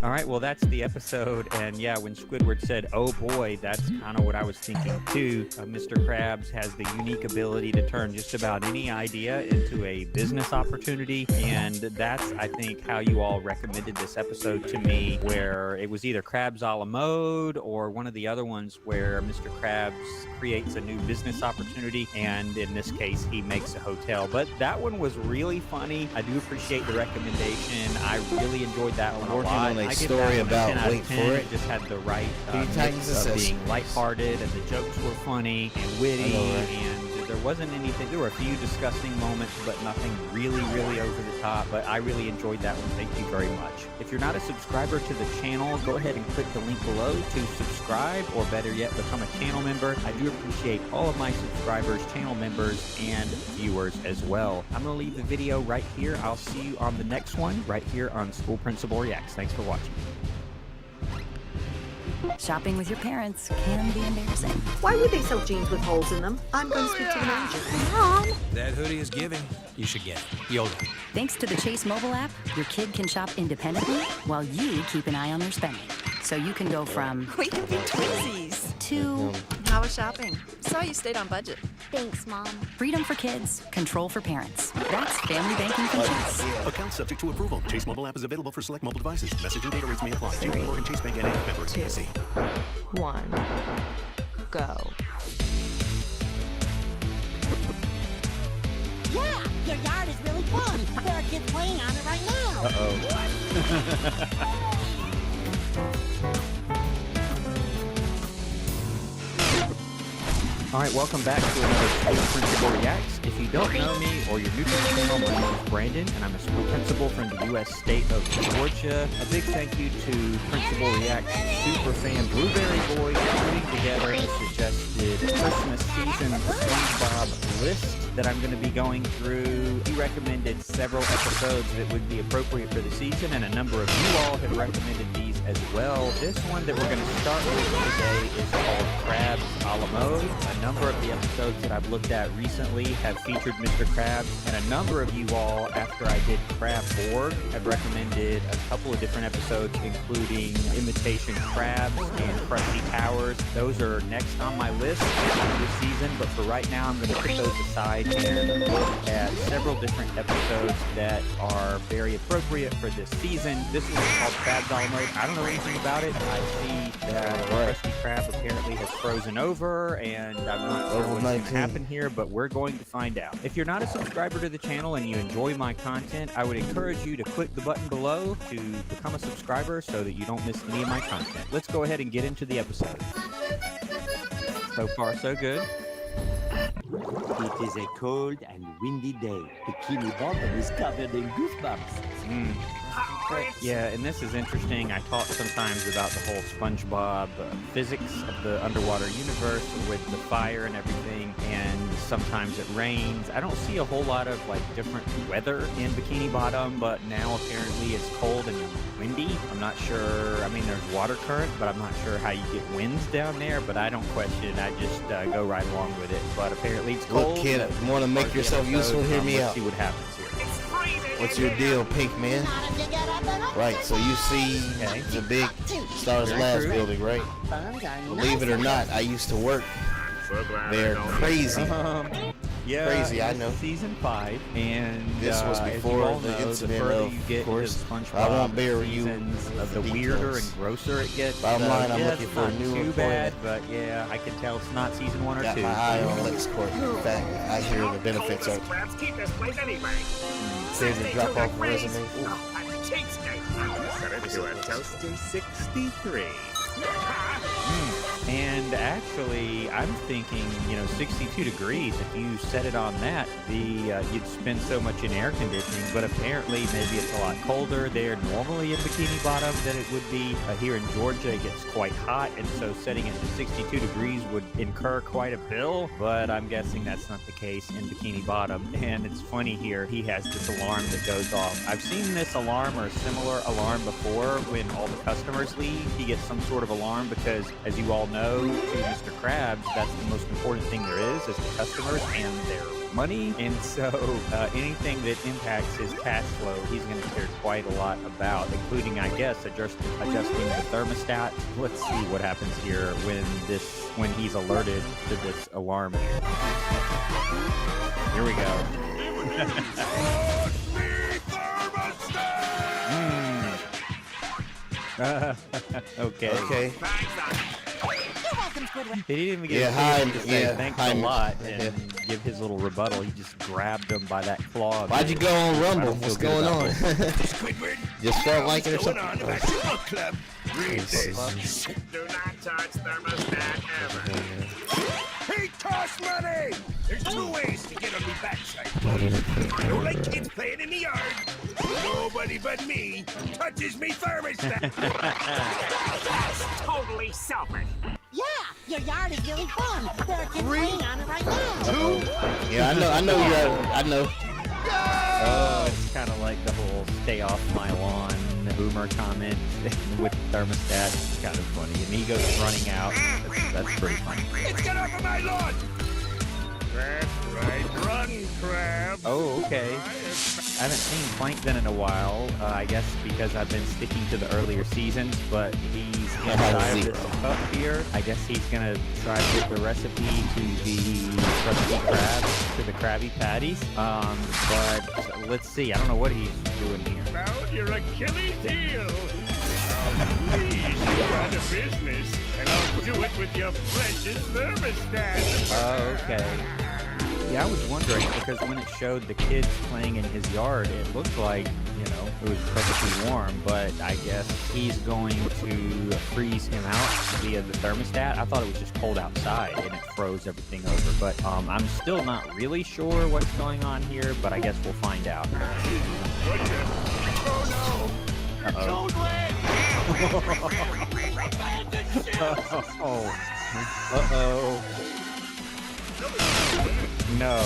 All right, well, that's the episode. And yeah, when Squidward said, "Oh boy," that's kind of what I was thinking too. When Squidward said, "Oh boy," that's kind of what I was thinking too. Mr. Krabs has the unique ability to turn just about any idea into a business opportunity. And that's, I think, how you all recommended this episode to me, where it was either Krabs a la mode or one of the other ones where Mr. Krabs creates a new business opportunity. And in this case, he makes a hotel. But that one was really funny. I do appreciate the recommendation. I really enjoyed that one a Working lot. on a I give story that one a about 10 out of wait 10. for it. It just had the right Times mix of Assassin's. being lighthearted, and the jokes were funny and witty, I know, right? and there wasn't anything. There were a few disgusting moments, but nothing really, really over the top. But I really enjoyed that one. Thank you very much. If you're not a subscriber to the channel, go ahead and click the link below to subscribe, or better yet, become a channel member. I do appreciate all of my subscribers, channel members, and viewers as well. I'm going to leave the video right here. I'll see you on the next one right here on School Principal Reacts. Thanks for watching. Shopping with your parents can be embarrassing. Why would they sell jeans with holes in them? I'm going to speak to the manager. Mom! That hoodie is giving. You should get it. Yoda. Thanks to the Chase mobile app, your kid can shop independently while you keep an eye on their spending. So you can go from We can be twinsies. to How was shopping? Saw you stayed on budget. Thanks, Mom. freedom for kids, control for parents. That's family banking from Chase. Account subject to approval. Chase mobile app is available for select mobile devices. Message and data rates may apply. JP Morgan Chase Bank N.A. Member FDIC. 1. Go. Yeah, your yard is really fun. There are kids playing on it right now. All right, welcome back to another School Principal Reacts. If you don't know me or you're new to the channel, my name is Brandon, and I'm a school principal from the U.S. state of Georgia. A big thank you to Principal Reacts super fan Blueberry Boy for putting together a suggested Christmas season SpongeBob list that I'm going to be going through. He recommended several episodes that would be appropriate for the season, and a number of you all have recommended these as well. This one that we're going to start with today is called Krabs a la mode. A number of the episodes that I've looked at recently have featured Mr. Krabs, and a number of you all, after I did Crab Borg, have recommended a couple of different episodes, including Imitation Crabs and Krusty Towers. Those are next on my list this season, but for right now, I'm going to put those aside and look at several different episodes that are very appropriate for this season. This one is called Krabs a la mode. I don't know anything about it. I see that Krusty Krab apparently has frozen over, and I'm not sure what's going to happen here, but we're going to find out. If you're not a subscriber to the channel and you enjoy my content, I would encourage you to click the button below to become a subscriber so that you don't miss any of my content. Let's go ahead and get into the episode. So far, so good. It is a cold and windy day. Bikini Bottom is covered in goosebumps. Yeah, and this is interesting. I talk sometimes about the whole SpongeBob physics of the underwater universe with the fire and everything, and sometimes it rains. I don't see a whole lot of like different weather in Bikini Bottom, but now apparently it's cold and windy. I'm not sure. I mean, there's water current, but I'm not sure how you get winds down there, but I don't question it. I just go right along with it. But apparently it's cold. Look, kid, you want to make yourself useful? Hear me Let's out. see what happens here. What's your deal, Pink Man? Right, so you see the big Stars Labs building, right? Believe it or not, I used to work there. Crazy. Yeah, Crazy, I this know. is season 5, and This was as you before all the know, incident the further of you get course. into SpongeBob I won't bear you seasons, with the the weirder details. and grosser it gets. Bottom line, I'm yeah, looking it's for a not new too employment. bad, but yeah, I can tell it's not season 1 or Got 2. my eye on LexCorp. In fact, I hear the benefits are Crabs keep this place anyway. save and drop off resumes. Set it to a toasty 63. And actually, I'm thinking, 62 degrees. If you set it on that, you'd spend so much in air conditioning. But apparently, maybe it's a lot colder there normally in Bikini Bottom than it would be here in Georgia. It gets quite hot, and so setting it to 62 degrees would incur quite a bill. But I'm guessing that's not the case in Bikini Bottom. And it's funny here, he has this alarm that goes off. I've seen this alarm or a similar alarm before when all the customers leave. He gets some sort of alarm because, as you all know, to Mr. Krabs, that's the most important thing there is the customers and their money, and so anything that impacts his cash flow, he's going to care quite a lot about, including, I guess, adjusting the thermostat. Let's see what happens here when he's alerted to this alarm. Here we go. Okay. He didn't even get a chance to say thanks a lot and give his little rebuttal. He just grabbed him by that claw. Why'd you go on Rumble? What's going on? Just felt like it or something? Read this. Do not touch thermostat ever. He costs money! There's two ways to get on me backside, boys. I don't like kids playing in the yard. Nobody but me touches me thermostat. That's totally selfish. Yeah, your yard is really fun. There are kids playing on it right now. Yeah, I know. Oh, it's kind of like the whole "stay off my lawn" boomer comment with the thermostat. It's kind of funny, and he goes running out. That's pretty funny. It's get off of my lawn! That's right. Run, crab. Oh, okay. I haven't seen Plankton in a while, I guess because I've been sticking to the earlier seasons, but he's inside of this cup here. I guess he's going to try to get the recipe to the crusty crabs, to the Krabby Patties. But let's see. I don't know what he's doing here. Found your Achilles heel. Please, you're out of business, and I'll do it with your precious thermostat. Oh, okay. Yeah, I was wondering because when it showed the kids playing in his yard, it looked like, it was perfectly warm, but I guess he's going to freeze him out via the thermostat. I thought it was just cold outside and it froze everything over, but I'm still not really sure what's going on here, but I guess we'll find out. Oh no! Uh-oh. Uh-oh. No.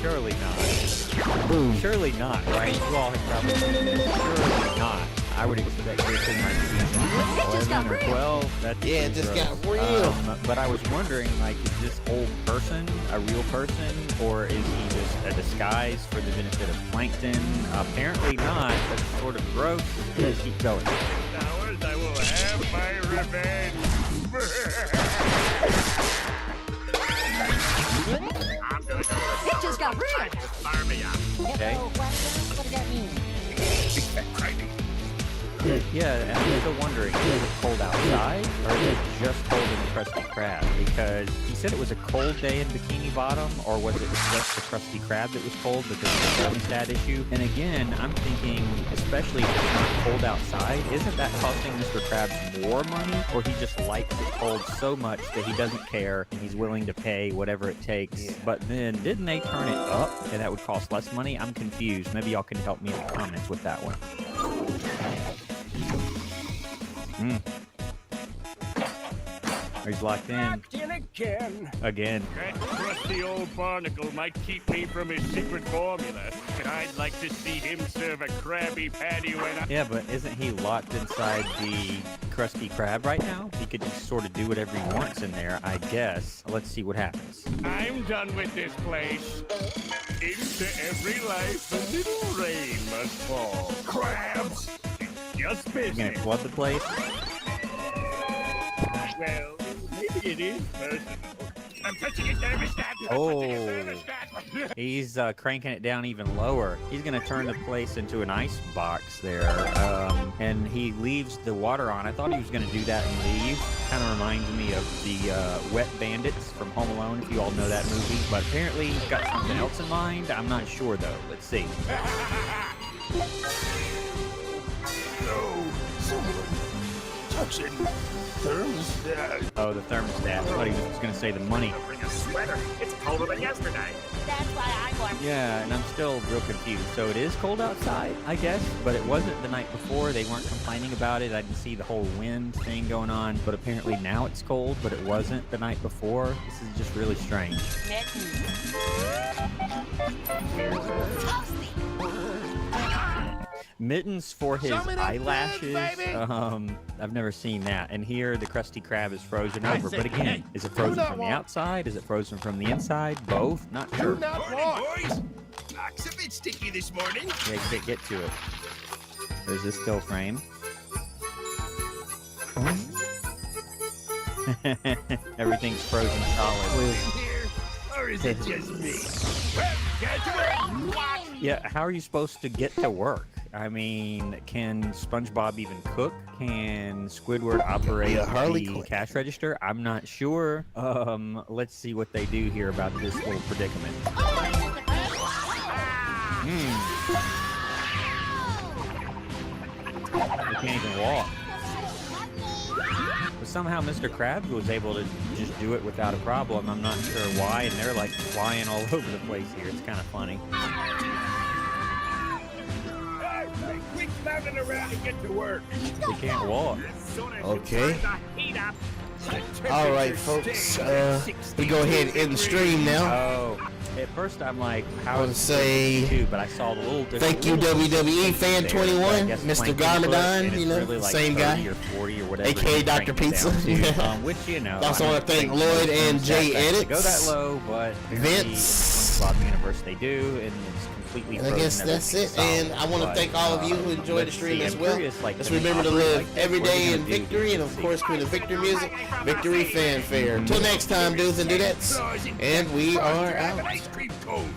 Surely not. Boom. Surely not, right? You all have probably seen this. Surely not. I would expect this in my season 11 or 12. That's it just got real. But I was wondering, is this old person a real person, or is he just a disguise for the benefit of Plankton? Apparently not. That's sort of gross. Let's keep going. Hours, I will have my revenge. I'm gonna go. It just got real. Okay. What does that mean? Yeah, and I'm still wondering, is it cold outside, or is it just cold in the Krusty Krab? Because he said it was a cold day in Bikini Bottom, or was it just the Krusty Krab that was cold because of the thermostat issue? And again, I'm thinking, especially if it's not cold outside, isn't that costing Mr. Krabs more money? Or he just likes it cold so much that he doesn't care, and he's willing to pay whatever it takes. Yeah. But then, didn't they turn it up, and that would cost less money? I'm confused. Maybe y'all can help me in the comments with that one. He's locked in. Locked in again. That crusty old barnacle might keep me from his secret formula, but I'd like to see him serve a Krabby Patty when I... Yeah, but isn't he locked inside the Krusty Krab right now? He could just sort of do whatever he wants in there, I guess. Let's see what happens. I'm done with this place. Into every life a little rain must fall. Crabs! Just business. You gonna flood the place? Well, maybe it is personal. I'm touching his thermostat. Oh, he's cranking it down even lower. He's gonna turn the place into an ice box there, and he leaves the water on. I thought he was gonna do that and leave. Kind of reminds me of the Wet Bandits from Home Alone, if you all know that movie. But apparently he's got something else in mind. I'm not sure though. Let's see. No, someone touching thermostat. Oh, the thermostat. I thought he was just going to say the money. Bring a sweater. It's colder than yesterday. That's why I'm warm. Yeah, and I'm still real confused. So it is cold outside, I guess, but it wasn't the night before. They weren't complaining about it. I didn't see the whole wind thing going on, but apparently now it's cold, but it wasn't the night before. This is just really strange. mittens for his Show me them eyelashes. tits, baby. I've never seen that. And here the Krusty Krab is frozen over. said, But again, hey, is it do frozen not from the walk. outside? Is it frozen from the inside? Both? Not sure. Do not Morning, walk. boys. Clock's a bit sticky this morning. Yeah, get to it. Or is this still frame? Everything's frozen solid. Here, or is it just me? Well, get to work. Yeah, how are you supposed to get to work? I mean, can SpongeBob even cook? Can Squidward operate Harley the Quinn. cash register? I'm not sure. Let's see what they do here about this little predicament. They can't even walk. But somehow Mr. Krabs was able to just do it without a problem. I'm not sure why, and they're like flying all over the place here. It's kind of funny. All right, quick mounting around and get to work. They can't walk. Okay. All right, folks. We go ahead and end the stream now. Oh, at first I'm like, how I would is say this too? But I saw the little. thank you, WWE Fan 21, Mr. Garmadon, you know, really like same 30 guy, or 40 or whatever. aka he Dr. cranked it Pizza. down to, which you know. I also I want to don't thank think Lloyd most and films Jay actually Edits. go that low, but Vince. in SpongeBob universe they do, and it's completely. And I guess frozen, that's it. everything's And I want to solid, thank all of you who but, enjoyed the let's stream see, as I'm well. curious, like, Let's can they remember to operate live like this? every What are they day in gonna do? victory, and of course, with the victory music, victory fanfare. Until next time, dudes and dudettes, and we are Have out. an ice cream cone.